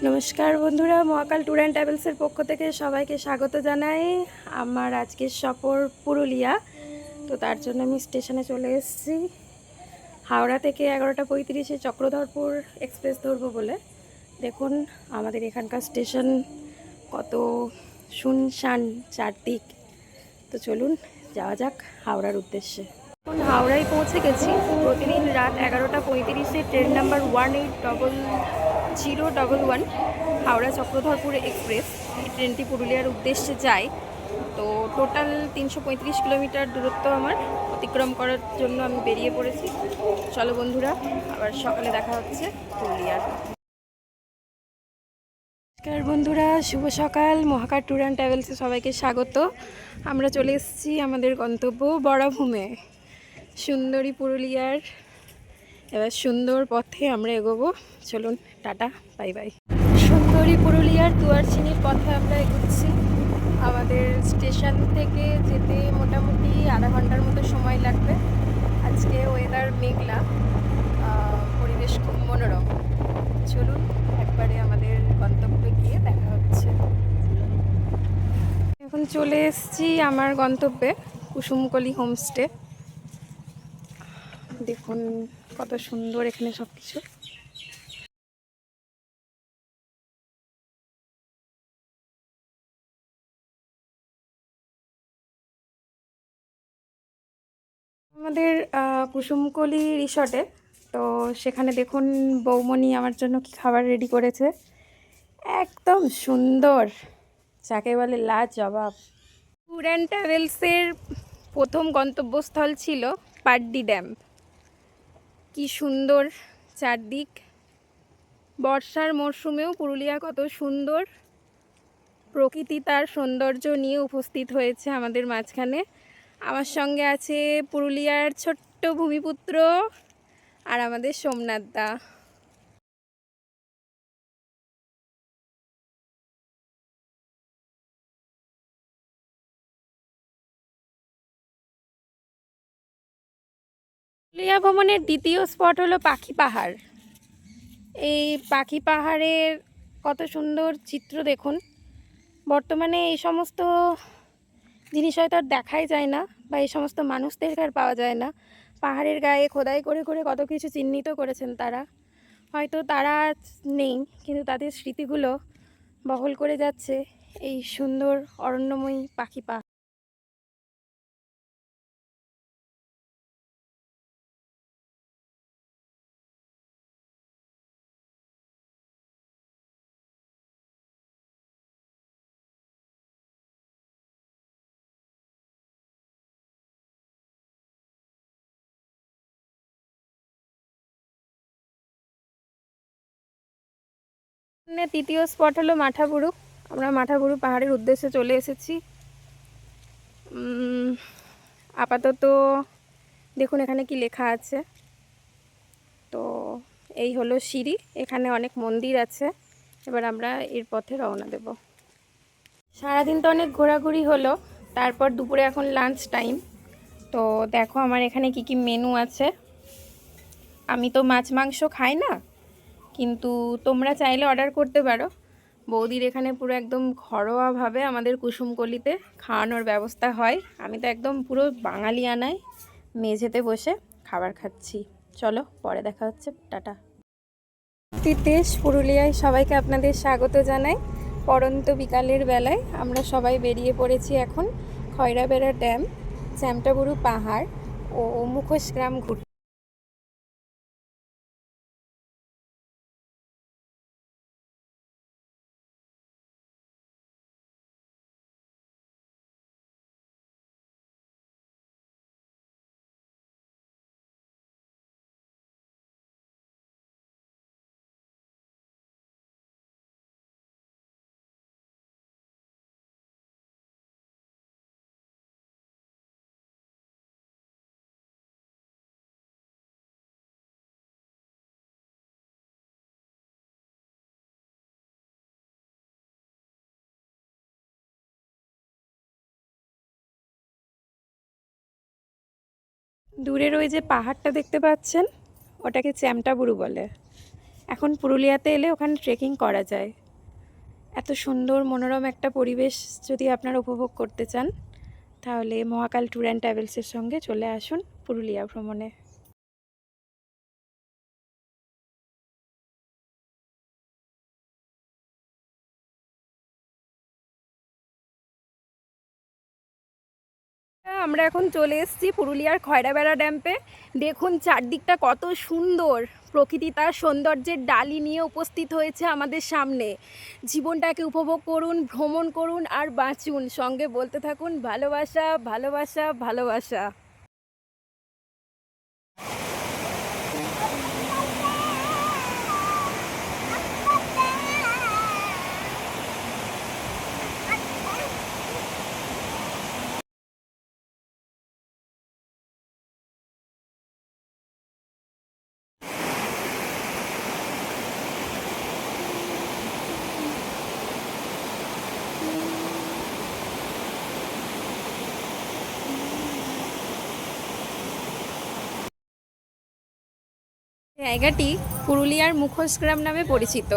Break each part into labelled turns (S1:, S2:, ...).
S1: নমস্কার বন্ধুরা, মহাকাল tour and ট্রাভেলসের পক্ষ থেকে সবাইকে স্বাগত জানাই। আমার আজকের সফর পুরুলিয়া, তো তার জন্য আমি স্টেশনে চলে এসেছি। হাওড়া থেকে 11:35-এ চক্রধরপুর এক্সপ্রেস ধরবো বলে। দেখুন আমাদের এখানকার স্টেশন কত শুনশান চারদিক। তো চলুন যাওয়া যাক হাওড়ার উদ্দেশ্যে। এখন হাওড়ায় পৌঁছে গেছি। প্রতিদিন রাত 11:35-এ train number 180011 Howrah Chakradharpur express এই ট্রেনটি পুরুলিয়ার উদ্দেশ্যে যায়। তো টোটাল 335 কিলোমিটার দূরত্ব আমার অতিক্রম করার জন্য আমি বেরিয়ে পড়েছি। চলো বন্ধুরা, আবার সকালে দেখা হচ্ছে পুরুলিয়ার। নমস্কার বন্ধুরা, শুভ সকাল। মহাকাল ট্যুর অ্যান্ড ট্রাভেলসে সবাইকে স্বাগত। আমরা চলে এসেছি আমাদের গন্তব্য বরাভূমে, সুন্দরী পুরুলিয়ার। এবার সুন্দর পথে আমরা এগোবো। চলুন, টাটা, বাই বাই। সুন্দরী পুরুলিয়ার দুয়ারচিনির পথে আমরা এগোচ্ছি। আমাদের স্টেশন থেকে যেতে মোটামুটি আধা ঘন্টার মতো সময় লাগবে। আজকে ওয়েদার মেঘলা, পরিবেশ খুব মনোরম। চলুন একবারে আমাদের গন্তব্যে গিয়ে দেখা হচ্ছে। এখন চলে এসেছি আমার গন্তব্যে, কুসুমকলি হোমস্টে। দেখুন কত সুন্দর এখানে সব কিছু। আমাদের কুসুমকলি রিসর্টে, তো সেখানে দেখুন বৌমণি আমার জন্য কি খাবার রেডি করেছে। একদম সুন্দর, যাকে বলে লাজবাব। ট্যুর অ্যান্ড ট্রাভেলসের প্রথম গন্তব্যস্থল ছিল পাড্ডি ড্যাম। কি সুন্দর চারদিক। বর্ষার মরশুমেও পুরুলিয়া কত সুন্দর, প্রকৃতি তার সৌন্দর্য নিয়ে উপস্থিত হয়েছে আমাদের মাঝখানে। আমার সঙ্গে আছে পুরুলিয়ার ছোট্ট ভূমিপুত্র আর আমাদের সোমনাথ দা। পুরুলিয়া ভ্রমণের দ্বিতীয় স্পট হলো পাখি পাহাড়। এই পাখি পাহাড়ের কত সুন্দর চিত্র দেখুন। বর্তমানে এই সমস্ত জিনিস হয়তো আর দেখাই যায় না, বা এই সমস্ত মানুষদেরকে আর পাওয়া যায় না। পাহাড়ের গায়ে খোদাই করে করে কত কিছু চিহ্নিত করেছেন তারা। হয়তো তারা নেই, কিন্তু তাদের স্মৃতিগুলো বহল করে যাচ্ছে এই সুন্দর অরণ্যময়ী পাখি পাহাড়। তৃতীয় স্পট হলো মাঠাবুরু। আমরা মাঠাবুরু পাহাড়ের উদ্দেশ্যে চলে এসেছি। আপাতত দেখুন এখানে কি লেখা আছে। তো এই হলো সিঁড়ি, এখানে অনেক মন্দির আছে। এবার আমরা এর পথে রওনা দেব। সারাদিন তো অনেক ঘোরাঘুরি হলো, তারপর দুপুরে এখন লাঞ্চ টাইম। তো দেখো আমার এখানে কি কি মেনু আছে। আমি তো মাছ মাংস খাই না, কিন্তু তোমরা চাইলে অর্ডার করতে পারো। বৌদির এখানে পুরো একদম ঘরোয়াভাবে আমাদের কুসুমকলিতে খাওয়ানোর ব্যবস্থা হয়। আমি তো একদম পুরো বাঙালিয়ানায় মেঝেতে বসে খাবার খাচ্ছি। চলো পরে দেখা হচ্ছে, টাটা। দেশ পুরুলিয়ায় সবাইকে আপনাদের স্বাগত জানাই। পড়ন্ত বিকালের বেলায় আমরা সবাই বেরিয়ে পড়েছি এখন খয়রাবেড়া ড্যাম, চ্যামটাবুরু পাহাড় ও মুখোশ গ্রাম ঘুরতে। দূরের ওই যে পাহাড়টা দেখতে পাচ্ছেন, ওটাকে চ্যামটাবুরু বলে। এখন পুরুলিয়াতে এলে ওখানে ট্রেকিং করা যায়। এত সুন্দর মনোরম একটা পরিবেশ যদি আপনারা উপভোগ করতে চান তাহলে মহাকাল ট্যুর অ্যান্ড ট্রাভেলসের সঙ্গে চলে আসুন পুরুলিয়া ভ্রমণে। আমরা এখন চলে এসেছি পুরুলিয়ার খয়রাবেড়া ড্যাম্পে। দেখুন চারদিকটা কত সুন্দর, প্রকৃতি তার সৌন্দর্যের ডালি নিয়ে উপস্থিত হয়েছে আমাদের সামনে। জীবনটাকে উপভোগ করুন, ভ্রমণ করুন আর বাঁচুন, সঙ্গে বলতে থাকুন ভালোবাসা ভালোবাসা ভালোবাসা। জায়গাটি পুরুলিয়ার মুখোশগ্রাম নামে পরিচিত।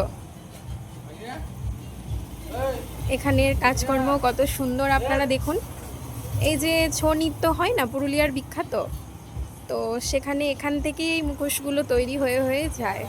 S1: এখানের কাজকর্ম কত সুন্দর আপনারা দেখুন। এই যে ছৌ নৃত্য হয় না পুরুলিয়ার বিখ্যাত, তো সেখানে এখান থেকেই মুখোশগুলো তৈরি হয়ে হয়ে যায়।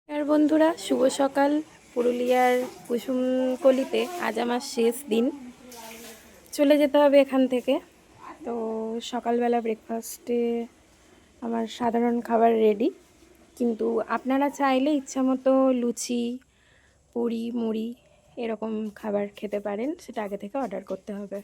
S1: আর বন্ধুরা, শুভ সকাল। পুরুলিয়ার কুসুমকলিতে আজ আমার শেষ দিন, চলে যেতে হবে এখান থেকে। তো সকালবেলা ব্রেকফাস্টে আমার সাধারণ খাবার রেডি, কিন্তু আপনারা চাইলে ইচ্ছামতো লুচি, পুরি, মুড়ি এরকম খাবার খেতে পারেন, সেটা আগে থেকে অর্ডার করতে হবে।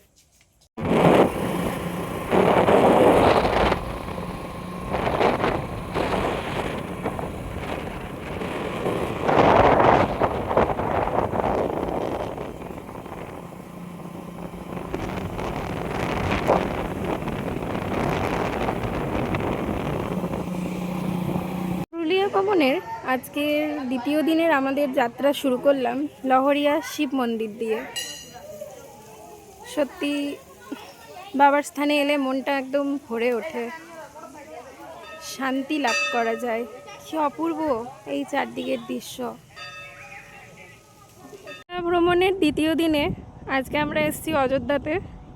S1: পুরুলিয়া ভ্রমণের আজকের দ্বিতীয় দিনের আমাদের যাত্রা শুরু করলাম লহরিয়া শিব মন্দির দিয়ে। সত্যি বাবার স্থানে এলে মনটা একদম ভরে ওঠে, শান্তি লাভ করা যায়। কি অপূর্ব এই চারদিকের দৃশ্য। ভ্রমণের দ্বিতীয় দিনে আজকে আমরা এসেছি অযোধ্যাতে।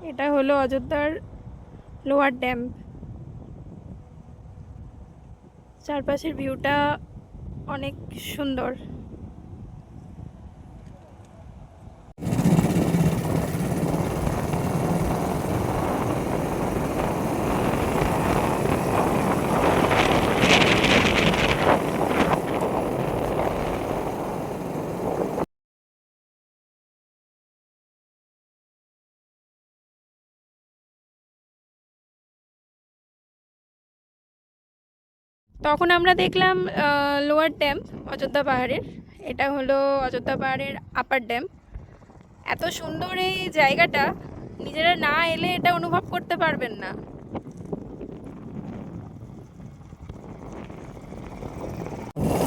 S1: এটা হলো অযোধ্যার লোয়ার ড্যাম। চারপাশের ভিউটা অনেক সুন্দর। তখন আমরা দেখলাম লোয়ার ড্যাম অযোধ্যা পাহাড়ের। এটা হলো অযোধ্যা পাহাড়ের আপার ড্যাম। এত সুন্দর এই জায়গাটা, নিজেরা না এলে এটা অনুভব করতে পারবেন না।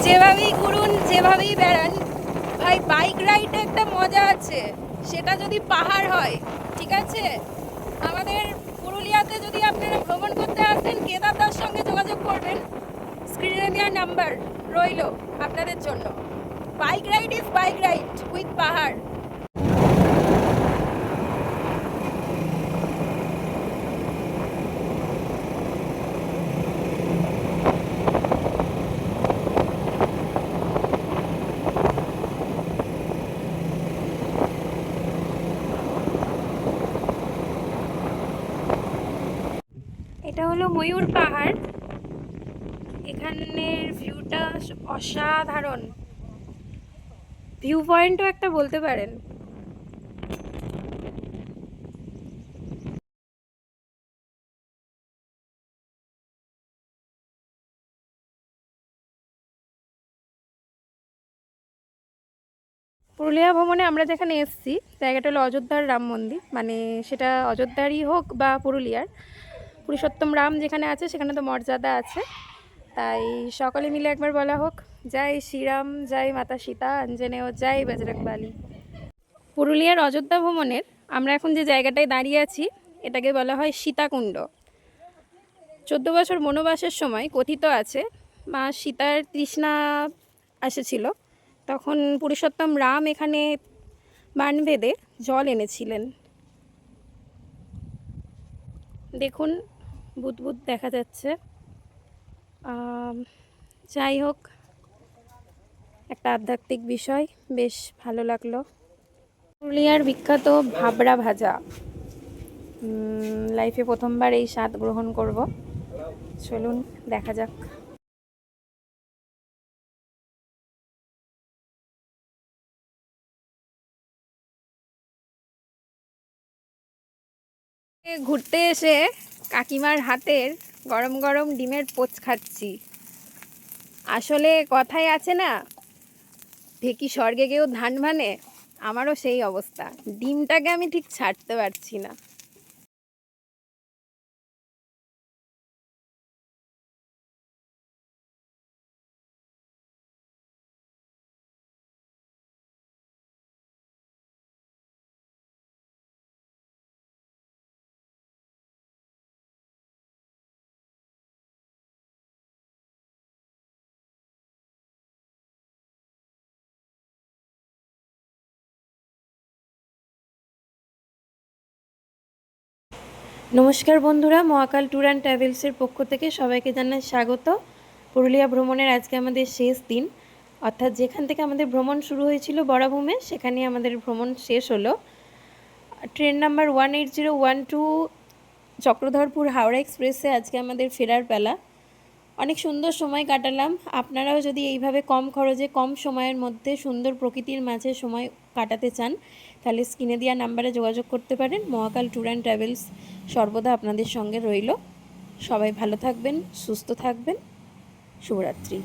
S1: যেভাবেই ঘুরুন, যেভাবেই বেড়ান, ভাই বাইক রাইডে একটা মজা আছে, সেটা যদি পাহাড় হয়। ঠিক আছে, আমাদের পুরুলিয়াতে যদি আপনারা ভ্রমণ করতে আসেন, কেদারদার সঙ্গে যোগাযোগ করবেন, স্ক্রিনে দেওয়া নাম্বার রইল আপনাদের জন্য। Bike ride is bike ride with পাহাড়। হলো ময়ূর পাহাড়। এখানের ভিউটা অসাধারণ, ভিউ পয়েন্টও একটা বলতে পারেন। পুরুলিয়া ভ্রমণে আমরা যেখানে এসেছি জায়গাটা হলো অযোধ্যার রাম মন্দির, মানে সেটা অযোধ্যারই হোক বা পুরুলিয়ার, পুরুষোত্তম রাম যেখানে আছে সেখানে তো মর্যাদা আছে। তাই সকলে মিলে একবার বলা হোক, জয় শ্রীরাম, জয় মাতা সীতা, আঞ্জনেয়, জয় বজরংবলী। পুরুলিয়ার অযোধ্যা ভ্রমণের আমরা এখন যে জায়গাটায় দাঁড়িয়ে আছি এটাকে বলা হয় সীতাকুণ্ড। 14 বছর বনবাসের সময় কথিত আছে মা সীতার তৃষ্ণা এসেছিল, তখন পুরুষোত্তম রাম এখানে বান বেঁধে জল এনেছিলেন। দেখুন বুদবুদ দেখা যাচ্ছে। যাই হোক, একটা আধ্যাত্মিক বিষয়, বেশ ভালো লাগলো। পুরুলিয়ার বিখ্যাত ভাবরা ভাজা, লাইফে প্রথমবার এই স্বাদ গ্রহণ করব। চলুন দেখা যাক। ঘুরতে এসে কাকিমার হাতের গরম গরম ডিমের পোচ খাচ্ছি। আসলে কথাই আছে না, ঢেকি স্বর্গে গেও ধান ভানে, আমারও সেই অবস্থা। ডিমটাকে আমি ঠিক ছাড়তে পারছি না। নমস্কার বন্ধুরা, মহাকাল ট্যুর অ্যান্ড ট্রাভেলসের পক্ষ থেকে সবাইকে জানাই স্বাগত। পুরুলিয়া ভ্রমণের আজকে আমাদের শেষ দিন, অর্থাৎ যেখান থেকে আমাদের ভ্রমণ শুরু হয়েছিল বরাভূমে, সেখানেই আমাদের ভ্রমণ শেষ হলো। ট্রেন নাম্বার 18012 চক্রধরপুর হাওড়া এক্সপ্রেসে আজকে আমাদের ফেরার বেলা। অনেক সুন্দর সময় কাটালাম। আপনারাও যদি এইভাবে কম খরচে কম সময়ের মধ্যে সুন্দর প্রকৃতির মাঝে সময় কাটাতে চান তাহলে স্ক্রিনে দেওয়া নাম্বারে যোগাযোগ করতে পারেন। মহাকাল ট্যুর অ্যান্ড ট্রাভেলস সর্বদা আপনাদের সঙ্গে রইল। সবাই ভালো থাকবেন, সুস্থ থাকবেন। শুভরাত্রি।